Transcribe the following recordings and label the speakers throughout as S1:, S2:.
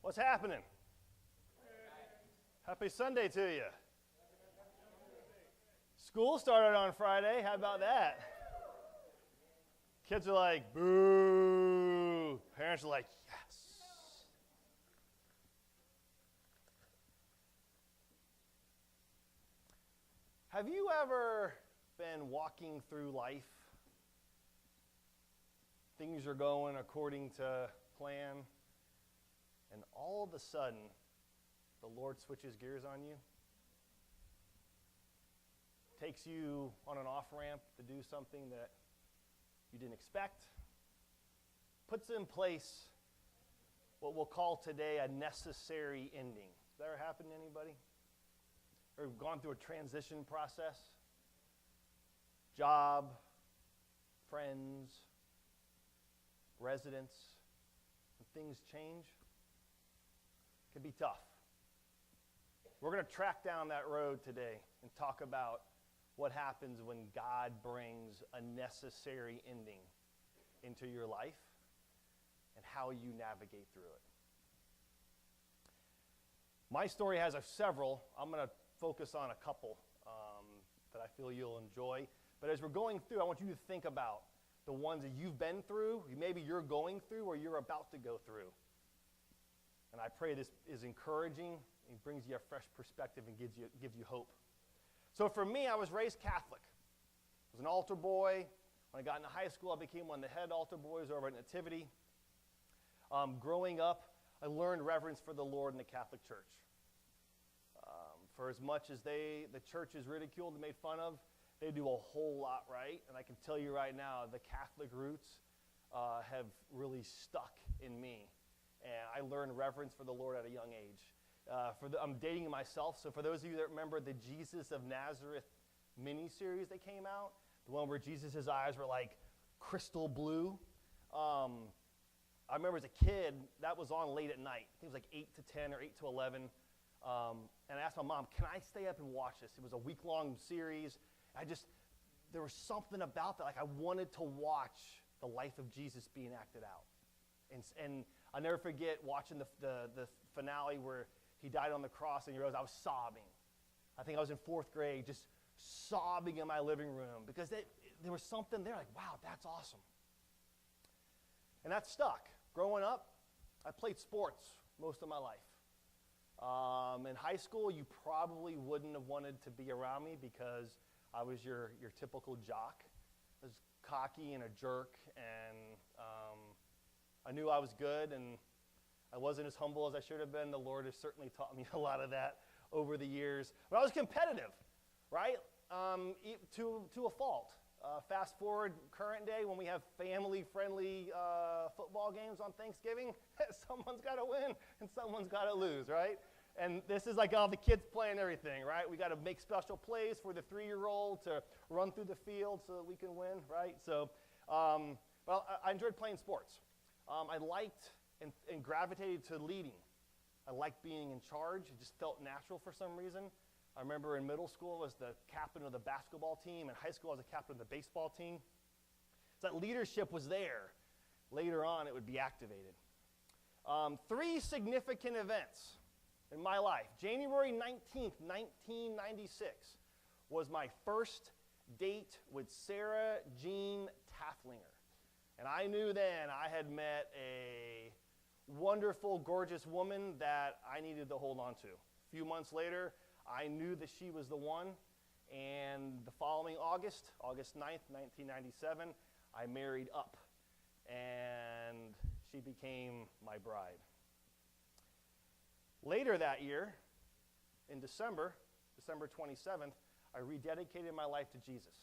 S1: What's happening? Happy Sunday to you. School started on Friday. How about that? Kids are like, boo. Parents are like, yes. Have you ever been walking through life? Things are going according to plan, and all of a sudden, the Lord switches gears on you, takes you on an off-ramp to do something that you didn't expect, puts in place what we'll call today a necessary ending. Has that ever happened to anybody? Or gone through a transition process? Job, friends, residence, when things change? It can be tough. We're going to track down that road today and talk about what happens when God brings a necessary ending into your life and how you navigate through it. My story has several. I'm going to focus on a couple that I feel you'll enjoy. But as we're going through, I want you to think about the ones that you've been through, maybe you're going through, or you're about to go through. And I pray this is encouraging and brings you a fresh perspective and gives you hope. So for me, I was raised Catholic. I was an altar boy. When I got into high school, I became one of the head altar boys over at Nativity. Growing up, I learned reverence for the Lord in the Catholic Church. For as much as the church is ridiculed and made fun of, they do a whole lot right. And I can tell you right now, the Catholic roots have really stuck in me. And I learned reverence for the Lord at a young age. I'm dating myself, so for those of you that remember the Jesus of Nazareth miniseries that came out, the one where Jesus' eyes were like crystal blue, I remember as a kid, that was on late at night. I think it was like 8 to 10 or 8 to 11. And I asked my mom, can I stay up and watch this? It was a week-long series. There was something about that. Like I wanted to watch the life of Jesus being acted out. And I'll never forget watching the finale where he died on the cross, and you realize I was sobbing. I think I was in 4th grade, just sobbing in my living room because there was something there like, wow, that's awesome. And that stuck. Growing up, I played sports most of my life. In high school, you probably wouldn't have wanted to be around me because I was your typical jock. I was cocky and a jerk, and I knew I was good, and I wasn't as humble as I should have been. The Lord has certainly taught me a lot of that over the years. But I was competitive, right? To a fault. Fast forward current day when we have family-friendly football games on Thanksgiving, someone's got to win and someone's got to lose, right? And this is like all the kids playing everything, right? We got to make special plays for the 3-year-old to run through the field so that we can win, right? So, I enjoyed playing sports. I liked and gravitated to leading. I liked being in charge. It just felt natural for some reason. I remember in middle school I was the captain of the basketball team. In high school I was the captain of the baseball team. So that leadership was there. Later on it would be activated. 3 significant events in my life. January 19th, 1996 was my first date with Sarah Jean Tafflinger. And I knew then I had met a wonderful, gorgeous woman that I needed to hold on to. A few months later, I knew that she was the one, and the following August 9th, 1997, I married up, and she became my bride. Later that year, in December 27th, I rededicated my life to Jesus.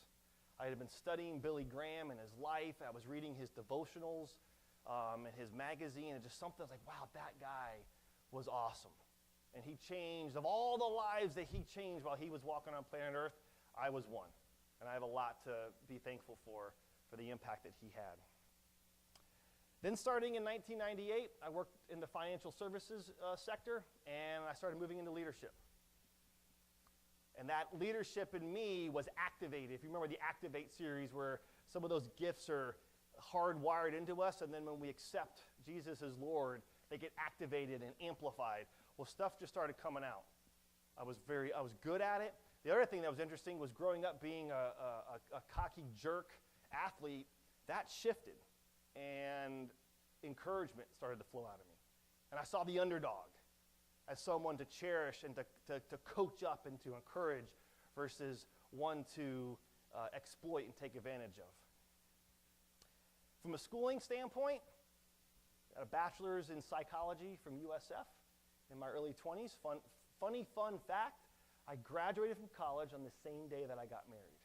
S1: I had been studying Billy Graham and his life. I was reading his devotionals and his magazine, and just something I was like, wow, that guy was awesome. And he changed, of all the lives that he changed while he was walking on planet Earth, I was one. And I have a lot to be thankful for the impact that he had. Then starting in 1998, I worked in the financial services sector, and I started moving into leadership. And that leadership in me was activated. If you remember the Activate series where some of those gifts are hardwired into us, and then when we accept Jesus as Lord, They get activated and amplified. Well, stuff just started coming out. I was good at it. The other thing that was interesting was growing up being a cocky jerk athlete, that shifted, and encouragement started to flow out of me. And I saw the underdog as someone to cherish and to coach up and to encourage versus one to exploit and take advantage of. From a schooling standpoint, I got a bachelor's in psychology from USF in my early 20s. Fun fact, I graduated from college on the same day that I got married.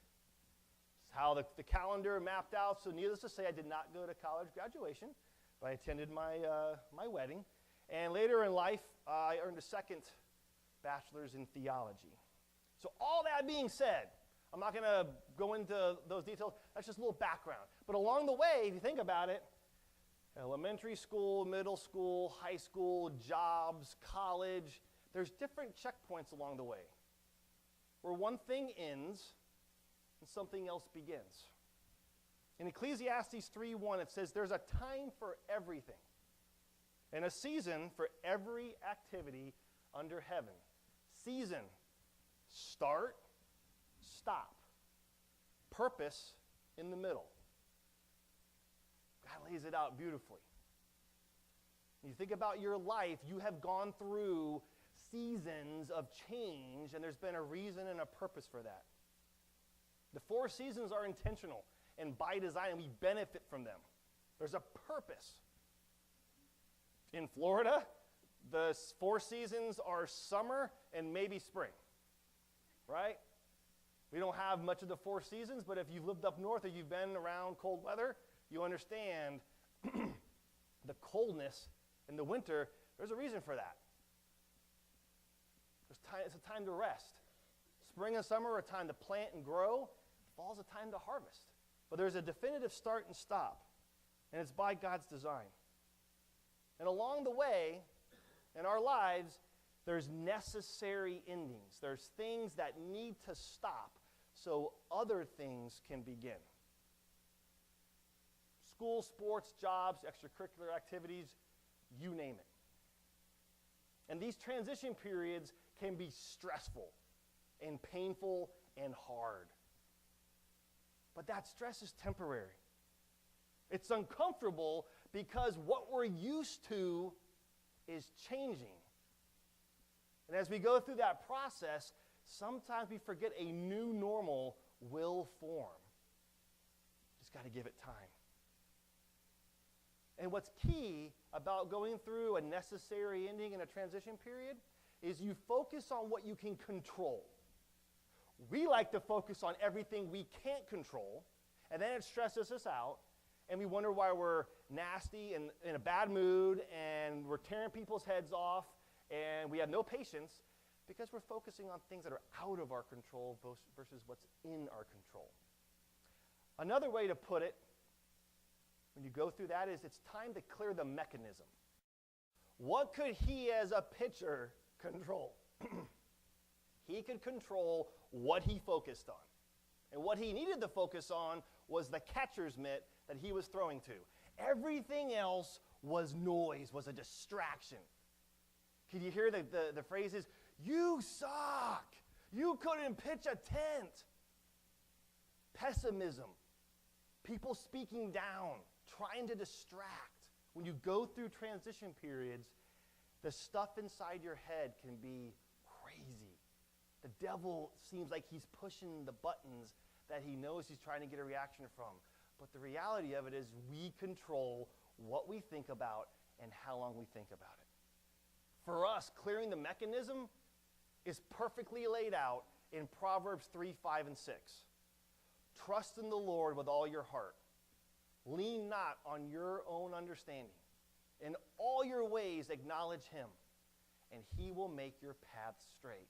S1: It's how the calendar mapped out, so needless to say, I did not go to college graduation, but I attended my wedding. And later in life, I earned a second bachelor's in theology. So all that being said, I'm not going to go into those details. That's just a little background. But along the way, if you think about it, elementary school, middle school, high school, jobs, college, there's different checkpoints along the way where one thing ends and something else begins. In Ecclesiastes 3:1, it says there's a time for everything and a season for every activity under heaven. Season, start, stop. Purpose in the middle. God lays it out beautifully. When you think about your life, you have gone through seasons of change, and there's been a reason and a purpose for that. The 4 seasons are intentional and by design, and we benefit from them. There's a purpose. In Florida, the 4 seasons are summer and maybe spring, right? We don't have much of the 4 seasons, but if you've lived up north or you've been around cold weather, you understand the coldness in the winter. There's a reason for that. It's a time to rest. Spring and summer are a time to plant and grow. Fall's a time to harvest. But there's a definitive start and stop, and it's by God's design. And along the way, in our lives, there's necessary endings. There's things that need to stop so other things can begin. School, sports, jobs, extracurricular activities, you name it. And these transition periods can be stressful and painful and hard. But that stress is temporary. It's uncomfortable because what we're used to is changing. And as we go through that process, sometimes we forget a new normal will form. Just got to give it time. And what's key about going through a necessary ending and a transition period is you focus on what you can control. We like to focus on everything we can't control, and then it stresses us out, and we wonder why we're nasty and in a bad mood, and we're tearing people's heads off, and we have no patience because we're focusing on things that are out of our control versus what's in our control. Another way to put it, when you go through that, is it's time to clear the mechanism. What could he as a pitcher control? He could control what he focused on. And what he needed to focus on was the catcher's mitt that he was throwing to. Everything else was noise, was a distraction. Could you hear the phrases, "You suck. You couldn't pitch a tent." Pessimism. People speaking down, trying to distract. When you go through transition periods, the stuff inside your head can be crazy. The devil seems like he's pushing the buttons that he knows he's trying to get a reaction from. But the reality of it is we control what we think about and how long we think about it. For us, clearing the mechanism is perfectly laid out in Proverbs 3, 5, and 6. Trust in the Lord with all your heart. Lean not on your own understanding. In all your ways acknowledge him, and he will make your paths straight.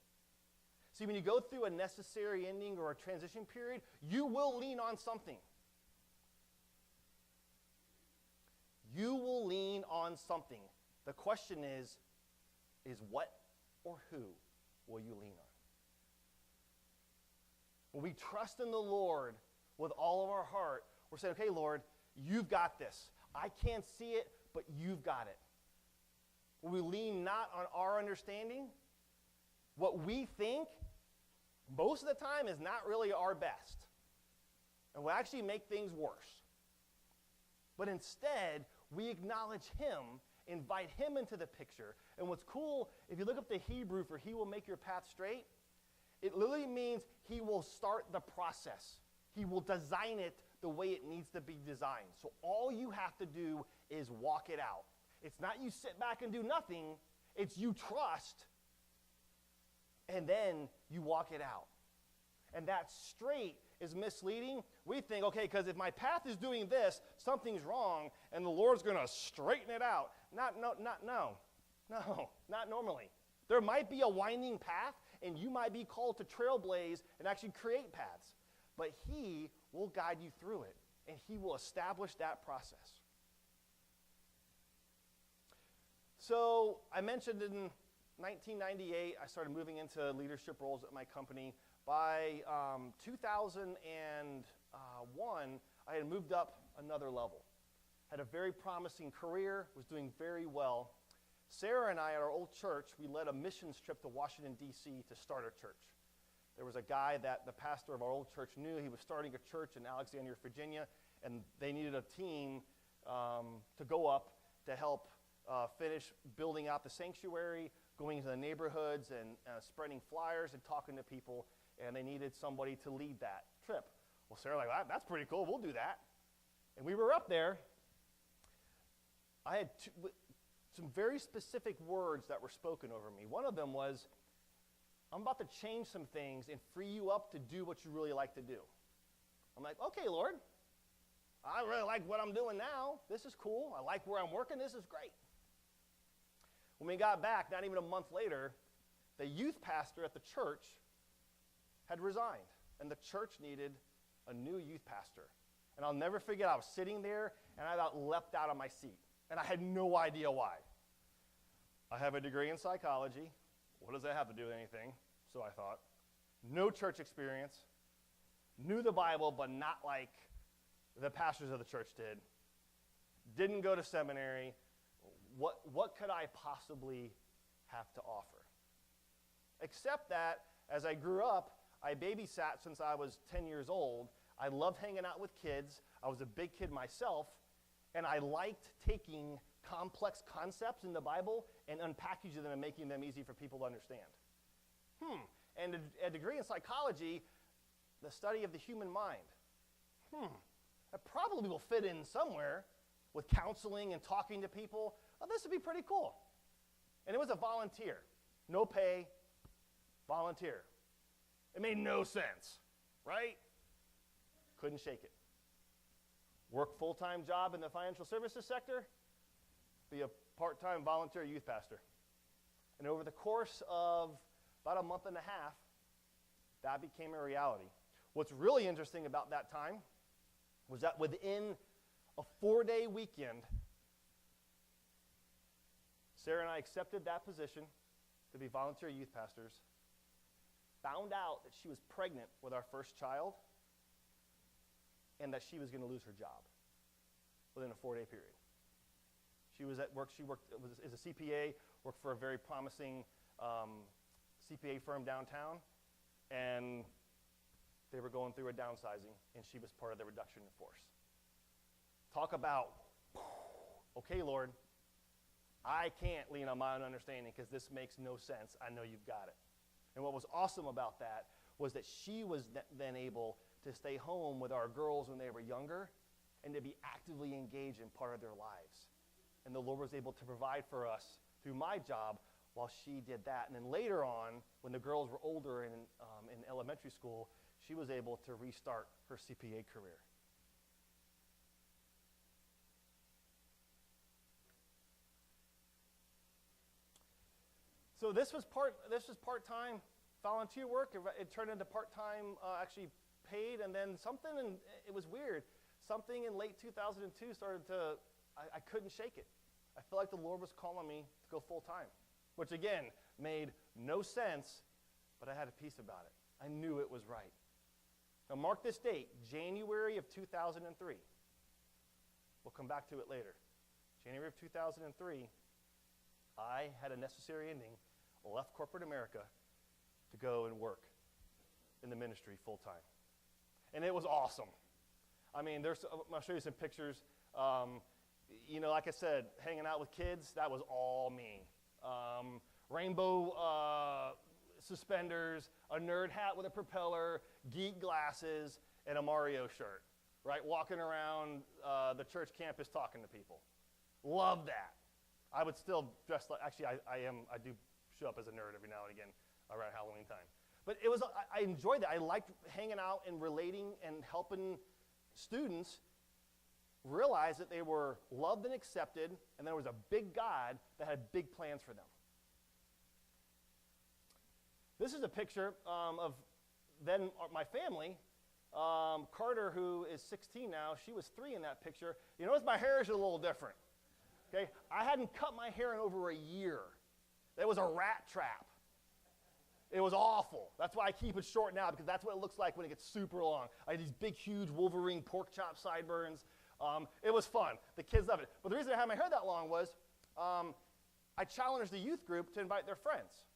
S1: See, when you go through a necessary ending or a transition period, you will lean on something. You will lean on something. The question is what or who will you lean on? When we trust in the Lord with all of our heart, we're saying, okay, Lord, you've got this. I can't see it, but you've got it. when we lean not on our understanding, what we think most of the time is not really our best. And will actually make things worse. But instead, we acknowledge him, invite him into the picture. And what's cool, if you look up the Hebrew for he will make your path straight, it literally means he will start the process. He will design it the way it needs to be designed. So all you have to do is walk it out. It's not you sit back and do nothing. It's you trust, and then you walk it out. And that straight is misleading. We think, okay, because if my path is doing this, something's wrong, and the Lord's going to straighten it out. No, not normally. There might be a winding path, and you might be called to trailblaze and actually create paths. But he will guide you through it, and he will establish that process. So I mentioned in 1998, I started moving into leadership roles at my company. By 2001, I had moved up another level. Had a very promising career, was doing very well. Sarah and I at our old church, we led a missions trip to Washington, D.C. to start a church. There was a guy that the pastor of our old church knew. He was starting a church in Alexandria, Virginia, and they needed a team to go up to help finish building out the sanctuary, going into the neighborhoods and spreading flyers and talking to people, and they needed somebody to lead that trip. Well, Sarah was like, that's pretty cool, we'll do that. And we were up there. I had some very specific words that were spoken over me. One of them was, I'm about to change some things and free you up to do what you really like to do. I'm like, okay, Lord, I really like what I'm doing now. This is cool. I like where I'm working. This is great. When we got back, not even a month later, the youth pastor at the church had resigned, and the church needed a new youth pastor. And I'll never forget, I was sitting there, and I about leapt out of my seat, and I had no idea why. I have a degree in psychology. What does that have to do with anything? So I thought. No church experience. Knew the Bible, but not like the pastors of the church did. Didn't go to seminary. What could I possibly have to offer? Except that as I grew up, I babysat since I was 10 years old. I loved hanging out with kids. I was a big kid myself, and I liked taking complex concepts in the Bible and unpackaging them and making them easy for people to understand. And a degree in psychology, the study of the human mind. That probably will fit in somewhere with counseling and talking to people. Oh, this would be pretty cool. And it was a volunteer. No pay, volunteer. It made no sense, right? Couldn't shake it. Work full-time job in the financial services sector, be a part-time volunteer youth pastor. And over the course of about a month and a half, that became a reality. What's really interesting about that time was that within a 4-day weekend, Sarah and I accepted that position to be volunteer youth pastors, found out that she was pregnant with our first child, and that she was going to lose her job within a 4-day period. She was at work. She worked as a CPA, worked for a very promising CPA firm downtown, and they were going through a downsizing, and she was part of the reduction in force. Talk about, okay, Lord, I can't lean on my own understanding because this makes no sense. I know you've got it. And what was awesome about that was that she was then able to stay home with our girls when they were younger and to be actively engaged in part of their lives. And the Lord was able to provide for us through my job while she did that. And then later on, when the girls were older and in elementary school, she was able to restart her CPA career. So this was part-time volunteer work. It turned into part-time, actually paid, and then something, and it was weird. Something in late 2002 started to, I couldn't shake it. I felt like the Lord was calling me to go full-time, which again made no sense, but I had a peace about it. I knew it was right. Now mark this date, January of 2003. We'll come back to it later. January of 2003, I I had a necessary ending, left corporate America to go and work in the ministry full time. And it was awesome. I mean, I'll show you some pictures. Like I said, hanging out with kids, that was all me. Rainbow suspenders, a nerd hat with a propeller, geek glasses, and a Mario shirt, right? Walking around the church campus talking to people. Love that. I would still dress like, actually, I do show up as a nerd every now and again around Halloween time. But I enjoyed that. I liked hanging out and relating and helping students realize that they were loved and accepted, and there was a big God that had big plans for them. This is a picture of then my family. Carter, who is 16 now, she was 3 in that picture. You notice my hair is a little different. Okay, I hadn't cut my hair in over a year. It was a rat trap. It was awful. That's why I keep it short now, because that's what it looks like when it gets super long. I had these big, huge Wolverine pork chop sideburns. It was fun. The kids loved it. But the reason I had my hair that long was I challenged the youth group to invite their friends.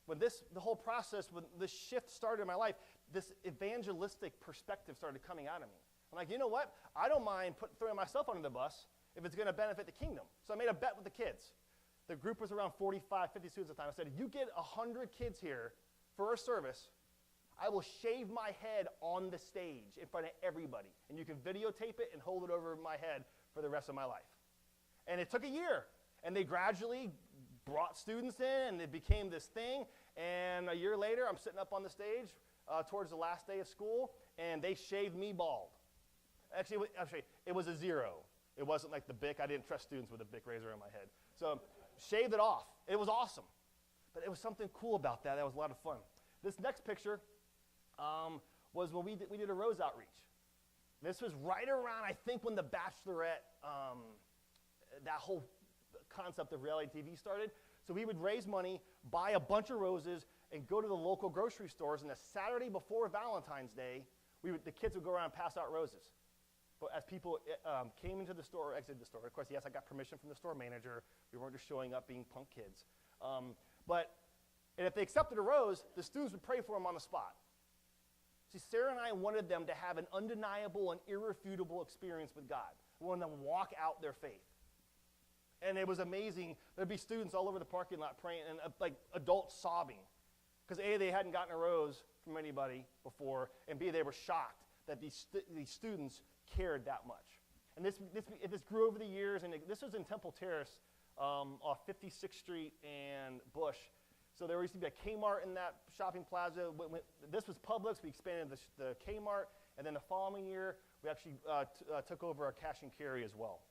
S1: When the whole process, when this shift started in my life, this evangelistic perspective started coming out of me. I'm like, you know what? I don't mind throwing myself under the bus if it's going to benefit the kingdom. So I made a bet with the kids. The group was around 45, 50 students at the time. I said, if you get 100 kids here for a service, I will shave my head on the stage in front of everybody. And you can videotape it and hold it over my head for the rest of my life. And it took a year. And they gradually brought students in, and it became this thing. And a year later, I'm sitting up on the stage towards the last day of school, and they shaved me bald. Actually, it was a 0. It wasn't like the Bic. I didn't trust students with a Bic razor on my head. So shaved it off. It was awesome. But it was something cool about that. That was a lot of fun. This next picture was when we did a Rose outreach. This was right around, I think, when The Bachelorette, that whole concept of reality TV started. So we would raise money, buy a bunch of roses, and go to the local grocery stores. And the Saturday before Valentine's Day, the kids would go around and pass out roses. But as people came into the store or exited the store, of course, yes, I got permission from the store manager. We weren't just showing up being punk kids. And if they accepted a rose, the students would pray for them on the spot. See, Sarah and I wanted them to have an undeniable and irrefutable experience with God. We wanted them to walk out their faith. And it was amazing. There'd be students all over the parking lot praying, and like adults sobbing. Because A, they hadn't gotten a rose from anybody before, and B, they were shocked that these students cared that much. And this grew over the years, and this was in Temple Terrace off 56th Street and Bush. So there used to be a Kmart in that shopping plaza. This was Publix. We expanded the Kmart, and then the following year, we actually took over a cash and carry as well.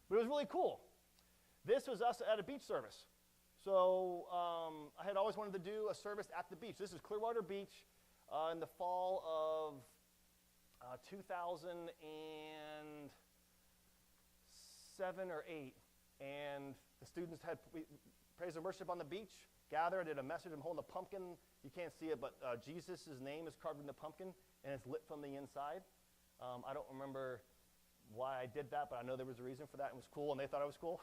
S1: But it was really cool. This was us at a beach service. So I had always wanted to do a service at the beach. This is Clearwater Beach in the fall of 2007 or 8. And the students had praise and worship on the beach. Gathered, I did a message. I'm holding a pumpkin. You can't see it, but Jesus' name is carved in the pumpkin, and it's lit from the inside. I don't remember why I did that, but I know there was a reason for that. It was cool, and they thought it was cool.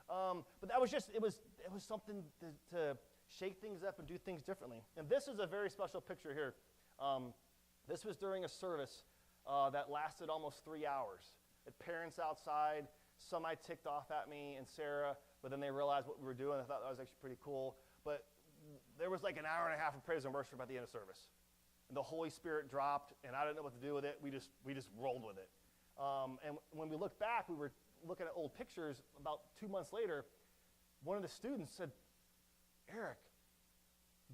S1: But that was just, it was something to shake things up and do things differently. And this is a very special picture here. This was during a service that lasted almost 3 hours. With parents outside, semi-ticked off at me and Sarah, but then they realized what we were doing. I thought that was actually pretty cool. But there was like an hour and a half of praise and worship at the end of service. And the Holy Spirit dropped, and I didn't know what to do with it. We just rolled with it. And when we looked back, we were looking at old pictures. About 2 months later, one of the students said, "Erik,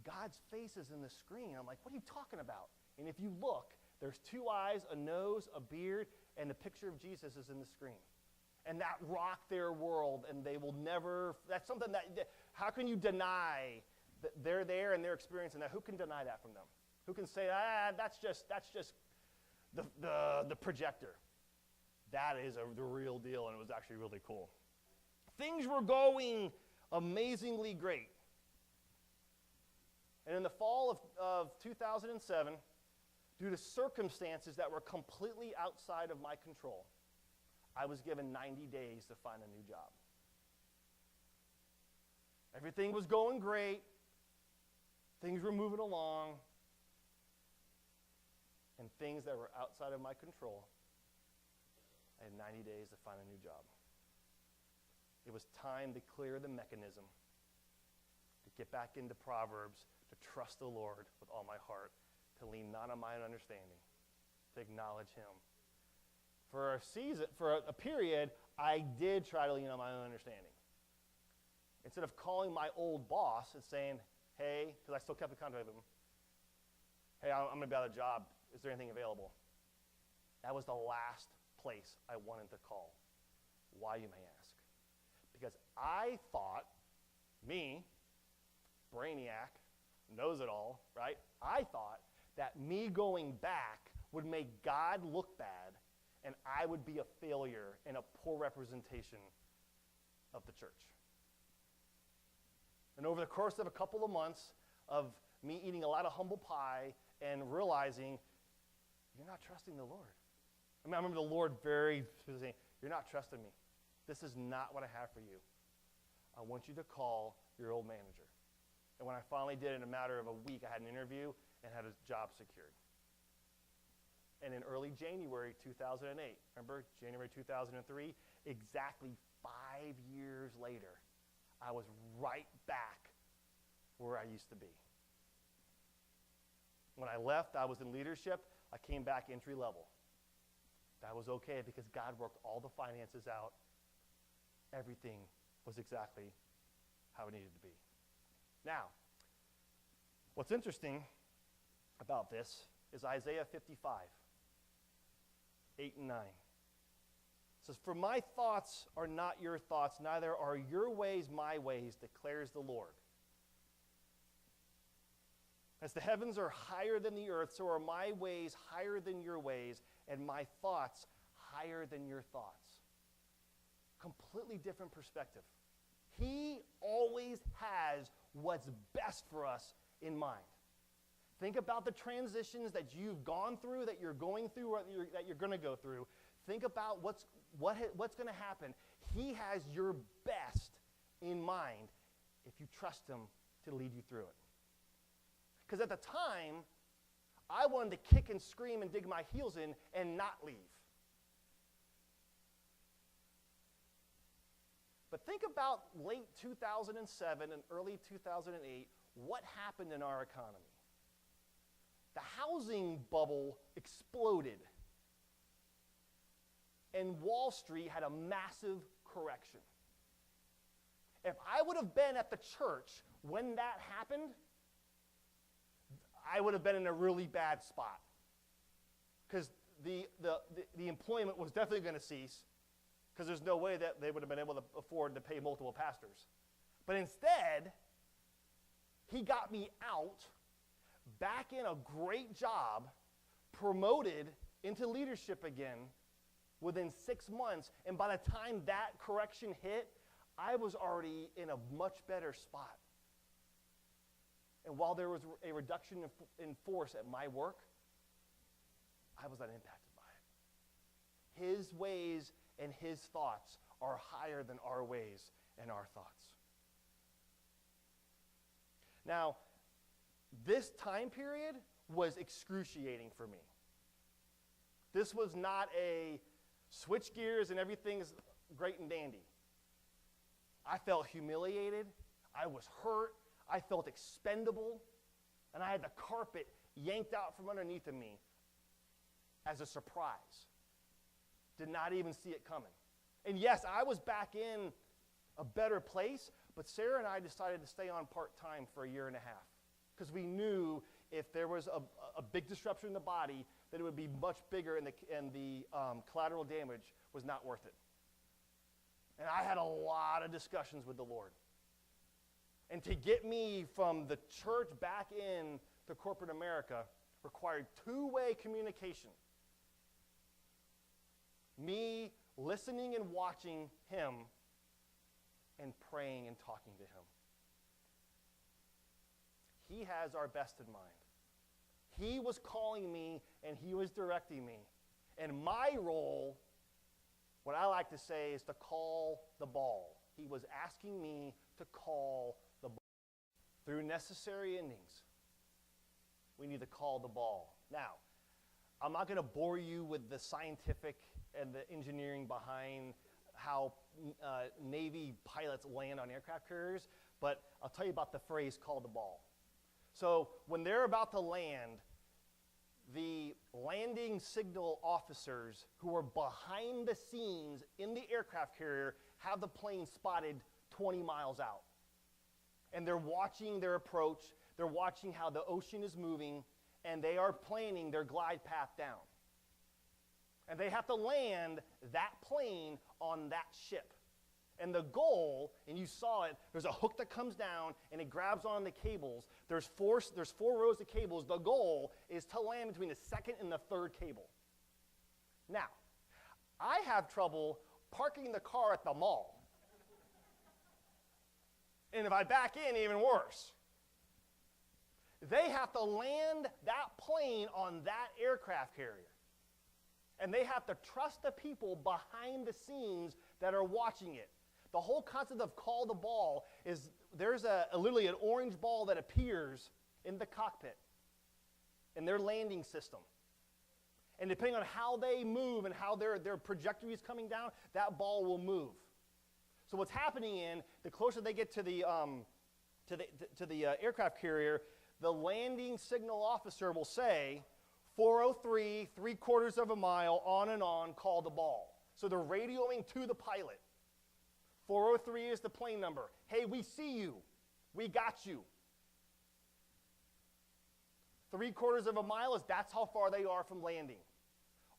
S1: God's face is in the screen." I'm like, "What are you talking about?" And if you look, there's 2 eyes, a nose, a beard, and the picture of Jesus is in the screen. And that rocked their world, and they will never, that's something that, how can you deny that they're there and they're experiencing that? Who can deny that from them? Who can say, that's just the projector? That is the real deal, and it was actually really cool. Things were going amazingly great. And in the fall of 2007, due to circumstances that were completely outside of my control, I was given 90 days to find a new job. Everything was going great. Things were moving along. And things that were outside of my control, I had 90 days to find a new job. It was time to clear the mechanism, to get back into Proverbs, to trust the Lord with all my heart, to lean not on my own understanding, to acknowledge him. For a period, I did try to lean on my own understanding. Instead of calling my old boss and saying, hey, because I still kept in contact with him, hey, I'm going to be out of a job. Is there anything available? That was the last place I wanted to call. Why, you may ask? Because I thought, me, brainiac, knows it all, right? I thought that me going back would make God look bad and I would be a failure and a poor representation of the church. And over the course of a couple of months of me eating a lot of humble pie and realizing, you're not trusting the Lord. I remember the Lord very saying, you're not trusting me. This is not what I have for you. I want you to call your old manager. And when I finally did, in a matter of a week, I had an interview and had a job secured. And in early January 2008, remember January 2003, exactly 5 years later, I was right back where I used to be. When I left, I was in leadership. I came back entry level. That was okay because God worked all the finances out. Everything was exactly how it needed to be. Now, what's interesting about this is Isaiah 55, 8 and 9. It says, for my thoughts are not your thoughts, neither are your ways my ways, declares the Lord. As the heavens are higher than the earth, so are my ways higher than your ways, and my thoughts higher than your thoughts. Completely different perspective. He always has what's best for us in mind. Think about the transitions that you've gone through, that you're going through, or that you're going to go through. Think about what's going to happen. He has your best in mind if you trust him to lead you through it. Because at the time, I wanted to kick and scream and dig my heels in and not leave. But think about late 2007 and early 2008, what happened in our economy? The housing bubble exploded, and Wall Street had a massive correction. If I would have been at the church when that happened, I would have been in a really bad spot because the employment was definitely going to cease because there's no way that they would have been able to afford to pay multiple pastors. But instead, he got me out, back in a great job, promoted into leadership again within 6 months, and by the time that correction hit, I was already in a much better spot. And while there was a reduction in force at my work, I was not impacted by it. His ways and his thoughts are higher than our ways and our thoughts. Now, this time period was excruciating for me. This was not a switch gears and everything's great and dandy. I felt humiliated. I was hurt. I felt expendable, and I had the carpet yanked out from underneath of me as a surprise. Did not even see it coming. And yes, I was back in a better place, but Sarah and I decided to stay on part-time for 1.5 years because we knew if there was a big disruption in the body, that it would be much bigger and the collateral damage was not worth it. And I had a lot of discussions with the Lord. And to get me from the church back in to corporate America required two-way communication. Me listening and watching him and praying and talking to him. He has our best in mind. He was calling me and he was directing me. And my role, what I like to say, is to call the ball. he was asking me to call the ball. Through necessary endings, we need to call the ball. Now, I'm not going to bore you with the scientific and the engineering behind how Navy pilots land on aircraft carriers, but I'll tell you about the phrase call the ball. So when they're about to land, the landing signal officers who are behind the scenes in the aircraft carrier have the plane spotted 20 miles out. And they're watching their approach, they're watching how the ocean is moving, and they are planning their glide path down. And they have to land that plane on that ship. And the goal, and you saw it, there's a hook that comes down and it grabs on the cables. There's four rows of cables. The goal is to land between the second and the third cable. Now, I have trouble parking the car at the mall. And if I back in, even worse. They have to land that plane on that aircraft carrier. And they have to trust the people behind the scenes that are watching it. The whole concept of call the ball is there's literally an orange ball that appears in the cockpit in their landing system. And depending on how they move and how their trajectory is coming down, that ball will move. So what's happening the closer they get to the aircraft carrier, the landing signal officer will say, 403, 3/4 of a mile, on and on, call the ball. So they're radioing to the pilot. 403 is the plane number. Hey, we see you. We got you. 3/4 of a mile is that's how far they are from landing.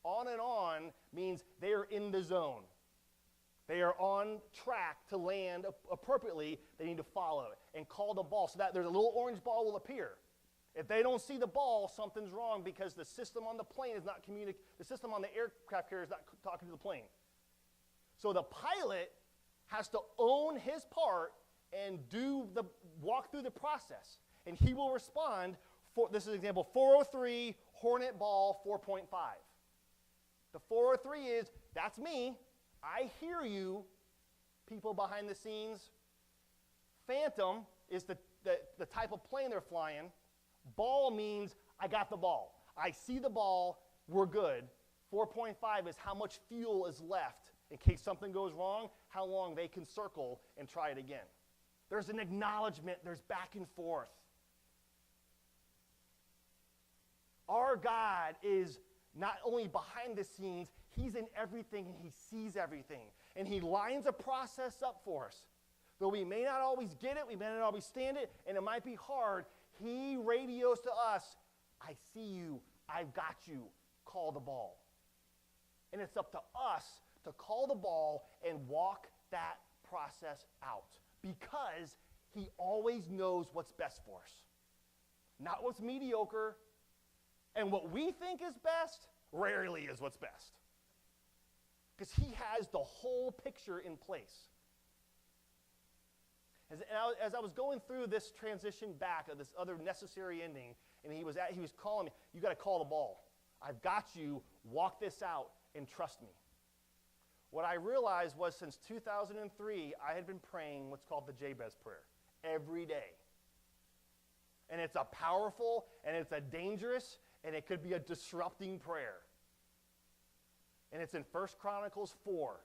S1: On and on means they are in the zone. They are on track to land appropriately. They need to follow it and call the ball so that there's a little orange ball will appear. If they don't see the ball, something's wrong because the system on the plane is not the system on the aircraft carrier is not talking to the plane. So the pilot has to own his part and walk through the process. And he will respond, this is an example, 403, Hornet ball, 4.5. The 403 is, that's me. I hear you, people behind the scenes. Phantom is the type of plane they're flying. Ball means I got the ball. I see the ball, we're good. 4.5 is how much fuel is left in case something goes wrong, how long they can circle and try it again. There's an acknowledgement, there's back and forth. Our God is not only behind the scenes, he's in everything and he sees everything. And he lines a process up for us. Though we may not always get it, we may not always stand it, and it might be hard, he radios to us, I see you, I've got you, call the ball. And it's up to us to call the ball and walk that process out because he always knows what's best for us. Not what's mediocre, and what we think is best rarely is what's best. Because he has the whole picture in place. As I was going through this transition back of this other necessary ending, and he was calling me, you got to call the ball. I've got you, walk this out, and trust me. What I realized was since 2003, I had been praying what's called the Jabez prayer every day. And it's a powerful, and it's a dangerous, and it could be a disrupting prayer. And it's in 1 Chronicles 4.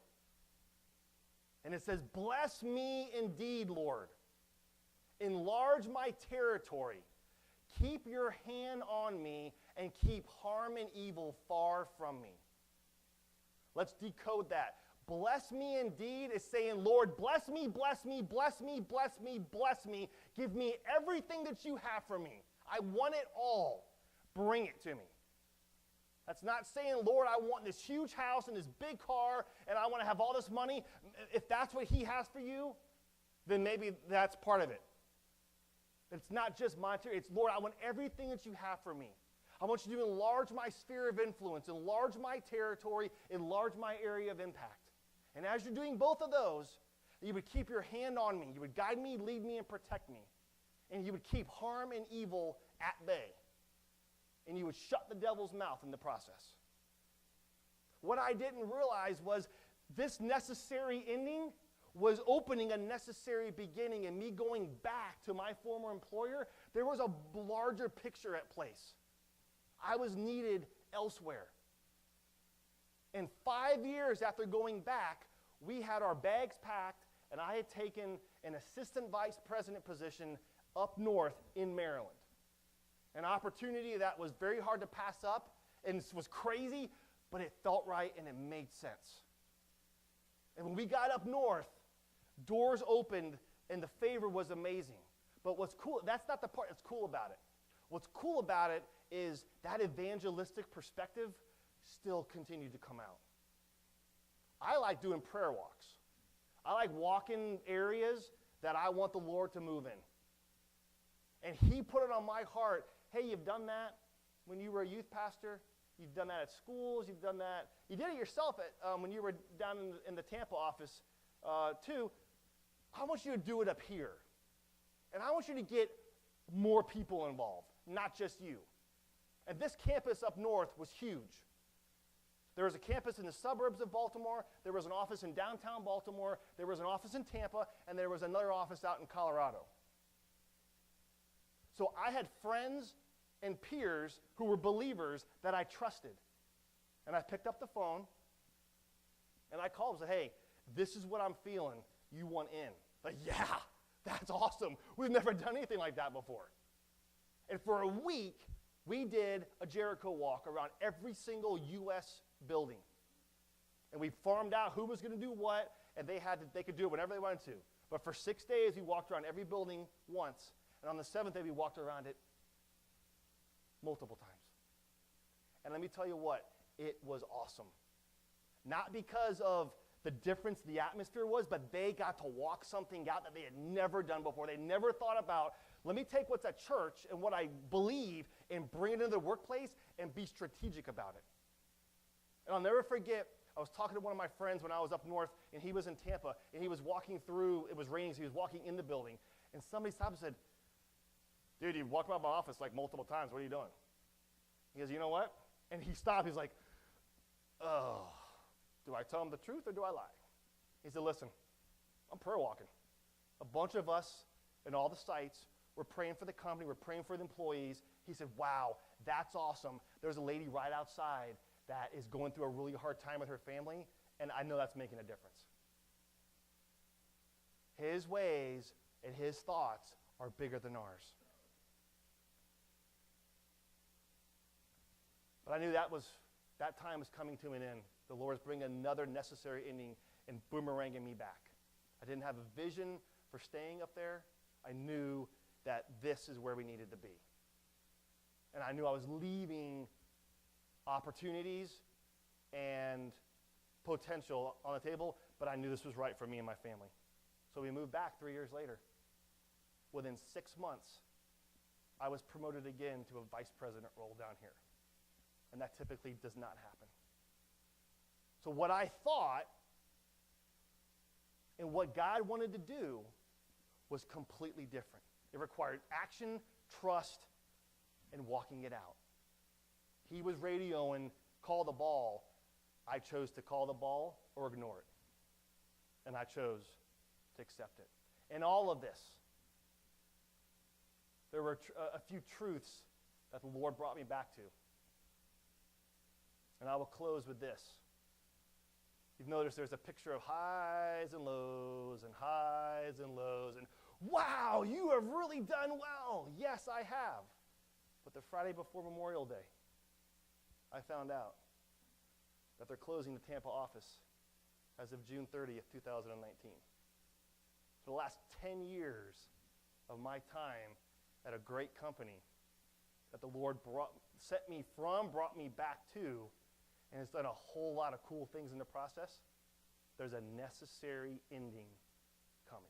S1: And it says, bless me indeed, Lord. Enlarge my territory. Keep your hand on me and keep harm and evil far from me. Let's decode that. Bless me indeed is saying, Lord, bless me, bless me, bless me, bless me, bless me. Give me everything that you have for me. I want it all. Bring it to me. That's not saying, Lord, I want this huge house and this big car and I want to have all this money. If that's what he has for you, then maybe that's part of it. It's not just monetary. It's, Lord, I want everything that you have for me. I want you to enlarge my sphere of influence, enlarge my territory, enlarge my area of impact. And as you're doing both of those, you would keep your hand on me. You would guide me, lead me, and protect me. And you would keep harm and evil at bay. And you would shut the devil's mouth in the process. What I didn't realize was this necessary ending was opening a necessary beginning and me going back to my former employer, there was a larger picture at place. I was needed elsewhere. And 5 years after going back, we had our bags packed, and I had taken an assistant vice president position up north in Maryland. An opportunity that was very hard to pass up and was crazy, but it felt right and it made sense. And when we got up north, doors opened and the favor was amazing. But what's cool, that's not the part that's cool about it. What's cool about it is that evangelistic perspective still continued to come out. I like doing prayer walks. I like walking areas that I want the Lord to move in. And he put it on my heart, hey, you've done that when you were a youth pastor. You've done that at schools. You've done that. You did it yourself when you were down in the Tampa office too. I want you to do it up here. And I want you to get more people involved, not just you. And this campus up north was huge. There was a campus in the suburbs of Baltimore. There was an office in downtown Baltimore. There was an office in Tampa. And there was another office out in Colorado. So I had friends and peers who were believers that I trusted. And I picked up the phone, and I called and said, hey, this is what I'm feeling. You want in? Like, yeah, that's awesome. We've never done anything like that before. And for a week, we did a Jericho walk around every single U.S. building. And we farmed out who was going to do what, and they could do it whenever they wanted to. But for 6 days, we walked around every building once. And on the 7th day, we walked around it multiple times. And let me tell you what, it was awesome. Not because of the difference the atmosphere was, but they got to walk something out that they had never done before. They never thought about, let me take what's at church and what I believe and bring it into the workplace and be strategic about it. And I'll never forget, I was talking to one of my friends when I was up north, and he was in Tampa, and he was walking through, it was raining, so he was walking in the building, and somebody stopped and said, dude, you walked by my office like multiple times. What are you doing? He goes, you know what? And he stopped. He's like, oh, do I tell him the truth or do I lie? He said, listen, I'm prayer walking. A bunch of us in all the sites, we're praying for the company. We're praying for the employees. He said, wow, that's awesome. There's a lady right outside that is going through a really hard time with her family, and I know that's making a difference. His ways and his thoughts are bigger than ours. But I knew that time was coming to an end. The Lord's bringing another necessary ending and boomeranging me back. I didn't have a vision for staying up there. I knew that this is where we needed to be. And I knew I was leaving opportunities and potential on the table, but I knew this was right for me and my family. So we moved back 3 years later. Within 6 months, I was promoted again to a vice president role down here. And that typically does not happen. So what I thought and what God wanted to do was completely different. It required action, trust, and walking it out. He was radioing, call the ball. I chose to call the ball or ignore it. And I chose to accept it. In all of this, there were a few truths that the Lord brought me back to. And I will close with this. You've noticed there's a picture of highs and lows and highs and lows. And wow, you have really done well. Yes, I have. But the Friday before Memorial Day, I found out that they're closing the Tampa office as of June 30th, 2019. For the last 10 years of my time at a great company that the Lord brought me back to, and has done a whole lot of cool things in the process, there's a necessary ending coming.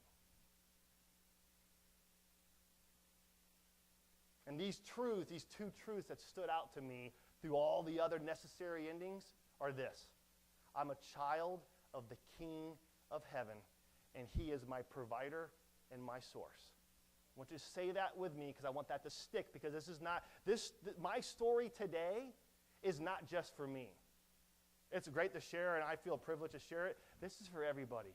S1: And these two truths that stood out to me through all the other necessary endings are this. I'm a child of the King of heaven, and he is my provider and my source. I want you to say that with me because I want that to stick, because my story today is not just for me. It's great to share, and I feel privileged to share it. This is for everybody.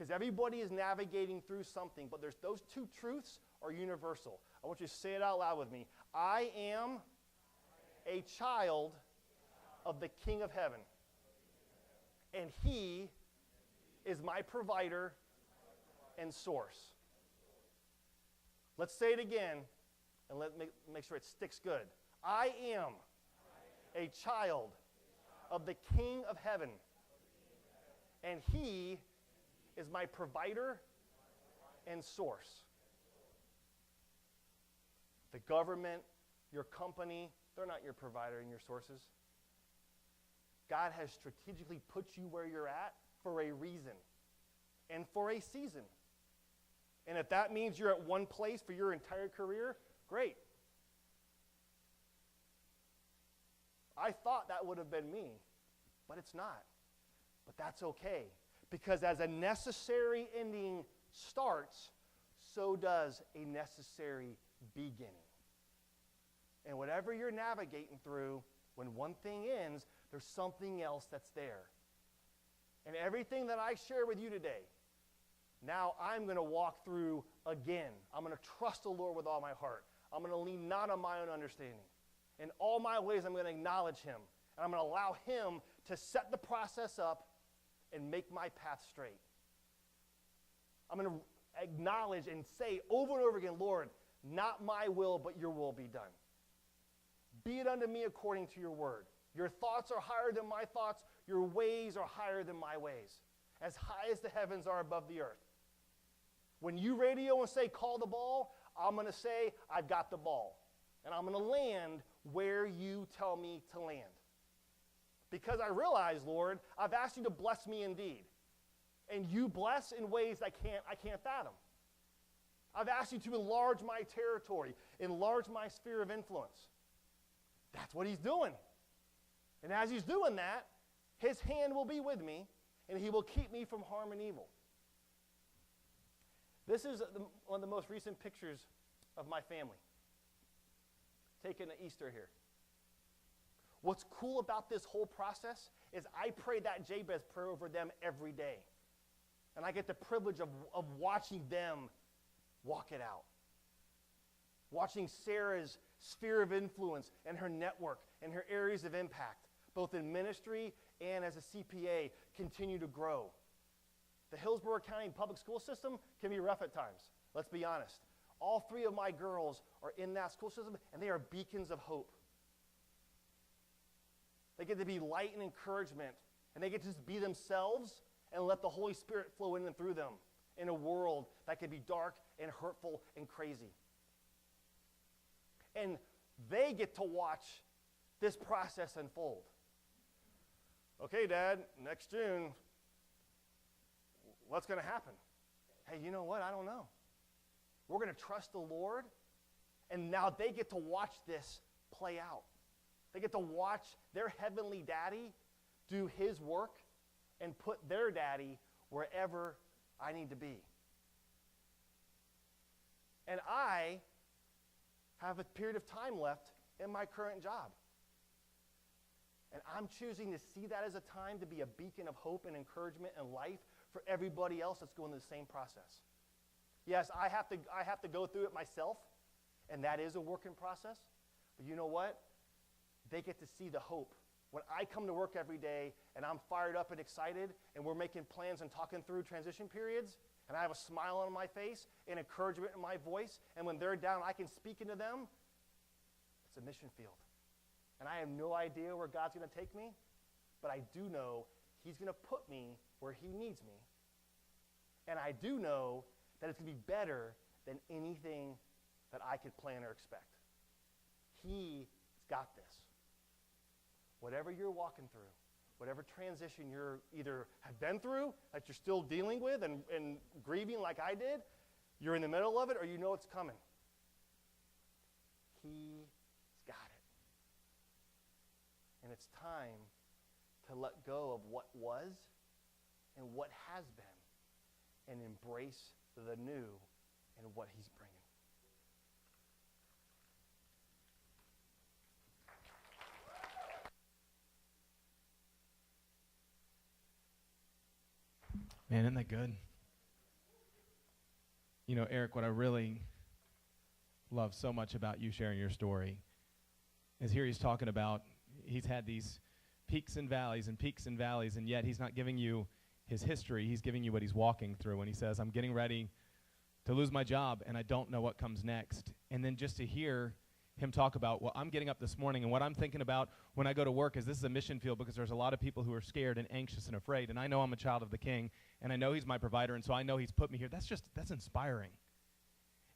S1: because everybody is navigating through something, but there's those two truths are universal. I want you to say it out loud with me. I am a child of the King of Heaven, and he is my provider and source. Let's say it again, and make sure it sticks good. I am a child of the King of Heaven, and he is my provider and source. The government, your company, they're not your provider and your sources. God has strategically put you where you're at for a reason and for a season. And if that means you're at one place for your entire career, great. I thought that would have been me, but it's not. But that's okay, because as a necessary ending starts, so does a necessary beginning. And whatever you're navigating through, when one thing ends, there's something else that's there. And everything that I share with you today, now I'm going to walk through again. I'm going to trust the Lord with all my heart. I'm going to lean not on my own understanding. In all my ways, I'm going to acknowledge him. And I'm going to allow him to set the process up and make my path straight. I'm going to acknowledge and say over and over again, Lord, not my will, but your will be done. Be it unto me according to your word. Your thoughts are higher than my thoughts. Your ways are higher than my ways. As high as the heavens are above the earth. When you radio and say, call the ball, I'm going to say, I've got the ball. And I'm going to land where you tell me to land. Because I realize, Lord, I've asked you to bless me indeed. And you bless in ways I can't fathom. I've asked you to enlarge my territory, enlarge my sphere of influence. That's what he's doing. And as he's doing that, his hand will be with me, and he will keep me from harm and evil. This is one of the most recent pictures of my family, taken at Easter here. What's cool about this whole process is I pray that Jabez prayer over them every day. And I get the privilege of watching them walk it out. Watching Sarah's sphere of influence and her network and her areas of impact, both in ministry and as a CPA, continue to grow. The Hillsborough County public school system can be rough at times. Let's be honest. All three of my girls are in that school system, and they are beacons of hope. They get to be light and encouragement, and they get to just be themselves and let the Holy Spirit flow in and through them in a world that can be dark and hurtful and crazy. And they get to watch this process unfold. Okay, Dad, next June, what's going to happen? Hey, you know what? I don't know. We're going to trust the Lord, and now they get to watch this play out. They get to watch their heavenly daddy do his work and put their daddy wherever I need to be. And I have a period of time left in my current job. And I'm choosing to see that as a time to be a beacon of hope and encouragement and life for everybody else that's going through the same process. Yes, I have to go through it myself, and that is a work in process. But you know what? They get to see the hope. When I come to work every day and I'm fired up and excited and we're making plans and talking through transition periods and I have a smile on my face and encouragement in my voice, and when they're down I can speak into them, it's a mission field. And I have no idea where God's going to take me, but I do know he's going to put me where he needs me. And I do know that it's going to be better than anything that I could plan or expect. He's got this. Whatever you're walking through, whatever transition you're either have been through, that you're still dealing with and grieving like I did, you're in the middle of it or you know it's coming. He's got it. And it's time to let go of what was and what has been and embrace the new and what he's bringing.
S2: Man, isn't that good? You know, Eric, what I really love so much about you sharing your story is here he's talking about he's had these peaks and valleys, and yet he's not giving you his history. He's giving you what he's walking through. And he says, I'm getting ready to lose my job, and I don't know what comes next. And then just to hear him talk about, well, I'm getting up this morning, and what I'm thinking about when I go to work is this is a mission field because there's a lot of people who are scared and anxious and afraid, and I know I'm a child of the King, and I know he's my provider, and so I know he's put me here. That's inspiring.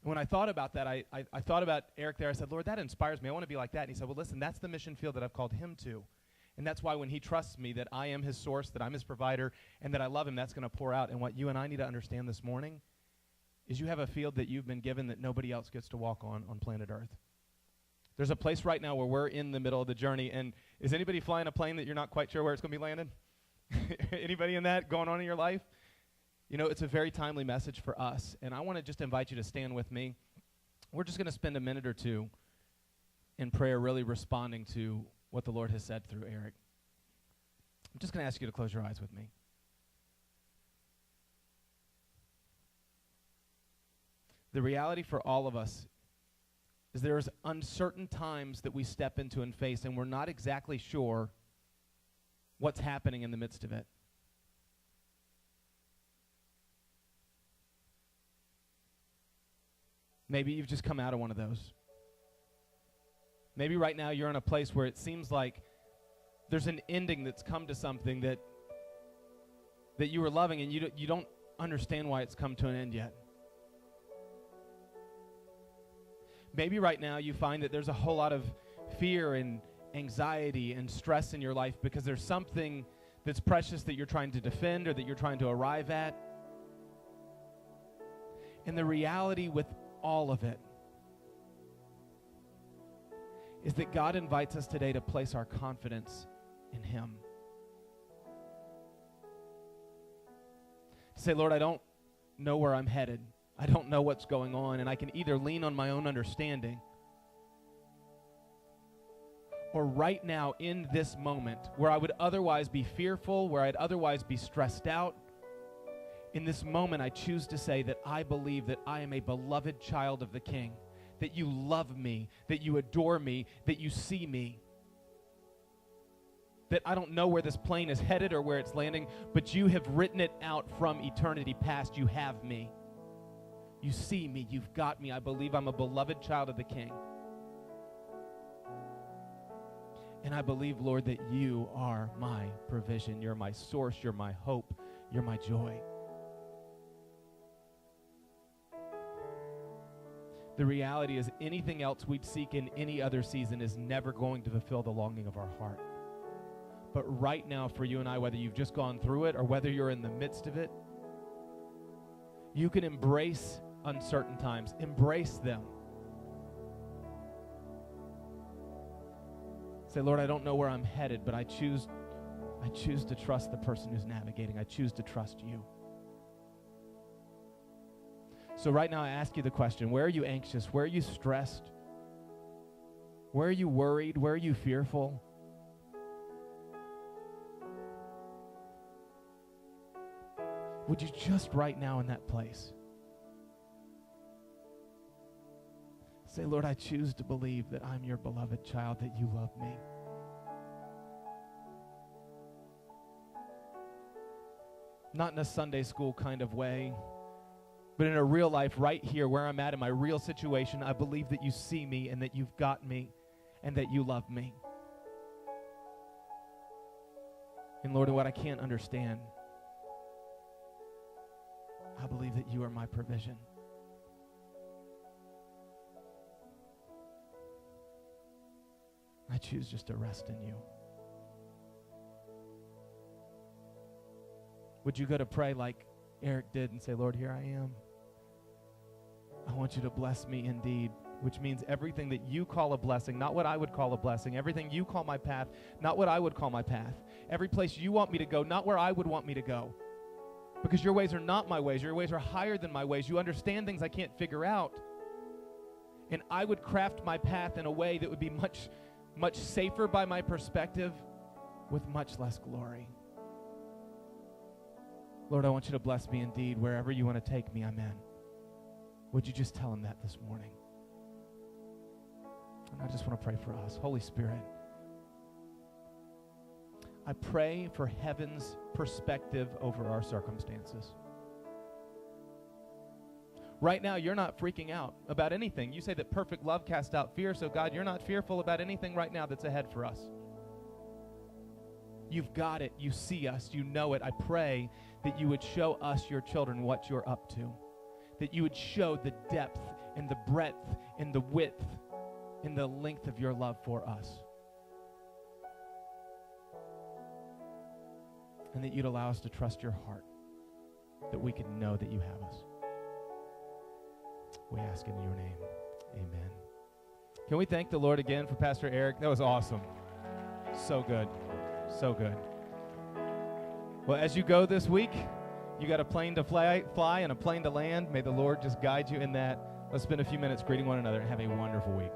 S2: And when I thought about that, I thought about Eric there. I said, Lord, that inspires me. I want to be like that. And he said, well, listen, that's the mission field that I've called him to. And that's why when he trusts me that I am his source, that I'm his provider, and that I love him, that's going to pour out. And what you and I need to understand this morning is you have a field that you've been given that nobody else gets to walk on planet Earth. There's a place right now where we're in the middle of the journey. And is anybody flying a plane that you're not quite sure where it's going to be landed? Anybody in that going on in your life? You know, it's a very timely message for us. And I want to just invite you to stand with me. We're just going to spend a minute or two in prayer really responding to what the Lord has said through Eric. I'm just going to ask you to close your eyes with me. The reality for all of us is there's uncertain times that we step into and face, and we're not exactly sure what's happening in the midst of it. Maybe you've just come out of one of those. Maybe right now you're in a place where it seems like there's an ending that's come to something that you were loving, and you don't understand why it's come to an end yet. Maybe right now you find that there's a whole lot of fear and anxiety and stress in your life because there's something that's precious that you're trying to defend or that you're trying to arrive at. And the reality with all of it is that God invites us today to place our confidence in Him. To say, Lord, I don't know where I'm headed. I don't know what's going on, and I can either lean on my own understanding, or right now in this moment where I would otherwise be fearful, where I'd otherwise be stressed out, in this moment I choose to say that I believe that I am a beloved child of the King, that you love me, that you adore me, that you see me, that I don't know where this plane is headed or where it's landing, but you have written it out from eternity past. You have me. You see me. You've got me. I believe I'm a beloved child of the King. And I believe, Lord, that you are my provision. You're my source. You're my hope. You're my joy. The reality is anything else we'd seek in any other season is never going to fulfill the longing of our heart. But right now for you and I, whether you've just gone through it or whether you're in the midst of it, you can embrace uncertain times. Embrace them. Say, Lord, I don't know where I'm headed, but I choose to trust the person who's navigating. I choose to trust you. So right now I ask you the question, where are you anxious? Where are you stressed? Where are you worried? Where are you fearful? Would you just right now in that place say, Lord, I choose to believe that I'm your beloved child, that you love me. Not in a Sunday school kind of way, but in a real life right here where I'm at in my real situation, I believe that you see me and that you've got me and that you love me. And Lord, what I can't understand, I believe that you are my provision. I choose just to rest in you. Would you go to pray like Eric did and say, Lord, here I am. I want you to bless me indeed, which means everything that you call a blessing, not what I would call a blessing. Everything you call my path, not what I would call my path. Every place you want me to go, not where I would want me to go. Because your ways are not my ways. Your ways are higher than my ways. You understand things I can't figure out. And I would craft my path in a way that would be much, much safer by my perspective with much less glory. Lord, I want you to bless me indeed. Wherever you want to take me, I'm in. Would you just tell him that this morning? And I just want to pray for us. Holy Spirit, I pray for heaven's perspective over our circumstances. Right now, you're not freaking out about anything. You say that perfect love casts out fear, so God, you're not fearful about anything right now that's ahead for us. You've got it. You see us. You know it. I pray that you would show us, your children, what you're up to. That you would show the depth and the breadth and the width and the length of your love for us. And that you'd allow us to trust your heart, that we could know that you have us. We ask in your name. Amen. Can we thank the Lord again for Pastor Erik? That was awesome. So good. So good. Well, as you go this week, you got a plane to fly and a plane to land. May the Lord just guide you in that. Let's spend a few minutes greeting one another and have a wonderful week.